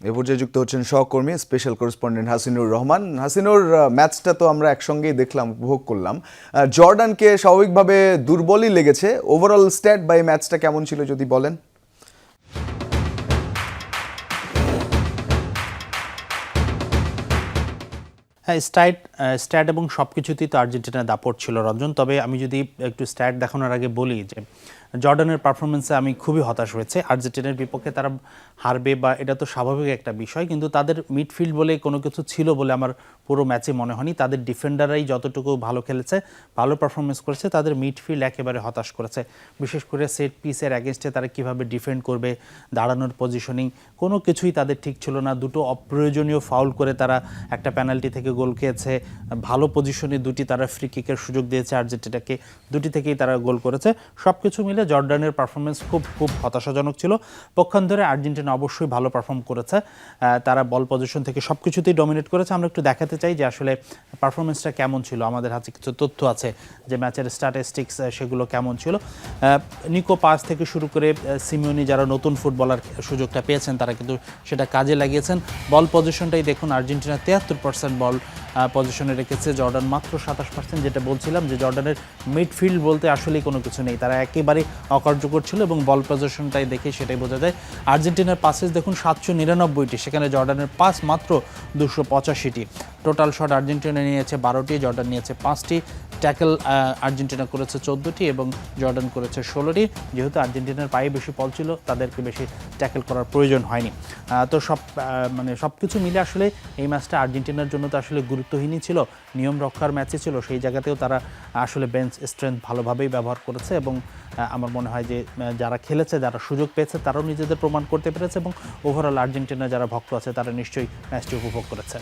এ পর্যায়ে যুক্ত হচ্ছেন সহকর্মী স্পেশাল করেসপন্ডেন্ট হাসিনুর রহমান। হাসিনুর, ম্যাচটা তো আমরা একসঙ্গেই দেখলাম, উপভোগ করলাম। জর্ডানকে স্বাভাবিকভাবে দুর্বলই লেগেছে। ওভারঅল স্ট্যাট বা এই ম্যাচটা কেমন ছিল যদি বলেন। হ্যাঁ, স্ট্যাট এবং সব কিছুতেই তো আর্জেন্টিনার দাপট ছিল রঞ্জন। তবে আমি যদি একটু স্ট্যাট দেখানোর আগে বলি যে জর্ডানের পারফরমেন্সে আমি খুবই হতাশ হয়েছে। আর্জেন্টিনার বিপক্ষে তারা হারবে বা এটা তো স্বাভাবিক একটা বিষয়, কিন্তু তাদের মিডফিল্ড বলে কোনো কিছু ছিল বলে আমার পুরো ম্যাচে মনে হয়নি। তাদের ডিফেন্ডাররাই যতটুকু ভালো খেলেছে, ভালো পারফরমেন্স করেছে, তাদের মিডফিল্ড একেবারে হতাশ করেছে। বিশেষ করে সেট পিসের অ্যাগেনস্টে তারা কীভাবে ডিফেন্ড করবে, দাঁড়ানোর পজিশনিং কোনো কিছুই তাদের ঠিক ছিল না। দুটো অপ্রয়োজনীয় ফাউল করে তারা একটা পেনাল্টি থেকে গোল খেয়েছে। ভালো পজিশনে দুটি তারা ফ্রি কিকের সুযোগ দিয়েছে আর্জেন্টিনাকে, দুটি থেকেই তারা গোল করেছে। সব কিছু মিলে জর্ডানের পারফরমেন্স খুব হতাশাজনক ছিল। পক্ষান্তরে আর্জেন্টিনা অবশ্যই ভালো পারফর্ম করেছে, তারা বল পজিশন থেকে সব কিছুতেই ডমিনেট করেছে। আমরা একটু দেখাতে চাই যে আসলে পারফরমেন্সটা কেমন ছিল। আমাদের হাতে কিছু তথ্য আছে যে ম্যাচের স্ট্যাটিস্টিক্স সেগুলো কেমন ছিল। নিকো পাস থেকে শুরু করে সিমিওনি যারা নতুন ফুটবলার সুযোগটা পেয়েছেন তারা কিন্তু সেটা কাজে লাগিয়েছেন। বল পজিশনটাই দেখুন, আর্জেন্টিনা 73% বল পজিশনে রেখেছে, জর্ডান মাত্র 27%। যেটা বলছিলাম যে জর্ডানের মিডফিল্ড বলতে আসলেই কোনো কিছু নেই, তারা একেবারেই অকার্যকর ছিল এবং বল পজিশনটাই দেখে সেটাই বোঝা যায়। আর্জেন্টিনার পাসেস দেখুন 799টি, সেখানে জর্ডানের পাস মাত্র 285টি। টোটাল শট আর্জেন্টিনা নিয়েছে 12টি, জর্ডান নিয়েছে 5টি। ট্যাকল আর্জেন্টিনা করেছে 14টি এবং জর্ডান করেছে 16টি। যেহেতু আর্জেন্টিনার পায়ে বেশি বল ছিল, তাদেরকে বেশি ট্যাকল করার প্রয়োজন হয়নি। তো সব কিছু মিলে আসলে এই ম্যাচটা আর্জেন্টিনার জন্য তো আসলে গুরুত্বহীনই ছিল, নিয়ম রক্ষার ম্যাচে ছিল। সেই জায়গাতেও তারা আসলে বেঞ্চ স্ট্রেংথ ভালোভাবেই ব্যবহার করেছে এবং আমার মনে হয় যে যারা খেলেছে, যারা সুযোগ পেয়েছে, তারাও নিজেদের প্রমাণ করতে পেরেছে এবং ওভারঅল আর্জেন্টিনা যারা ভক্ত আছে তারা নিশ্চয়ই ম্যাচটি উপভোগ করেছে।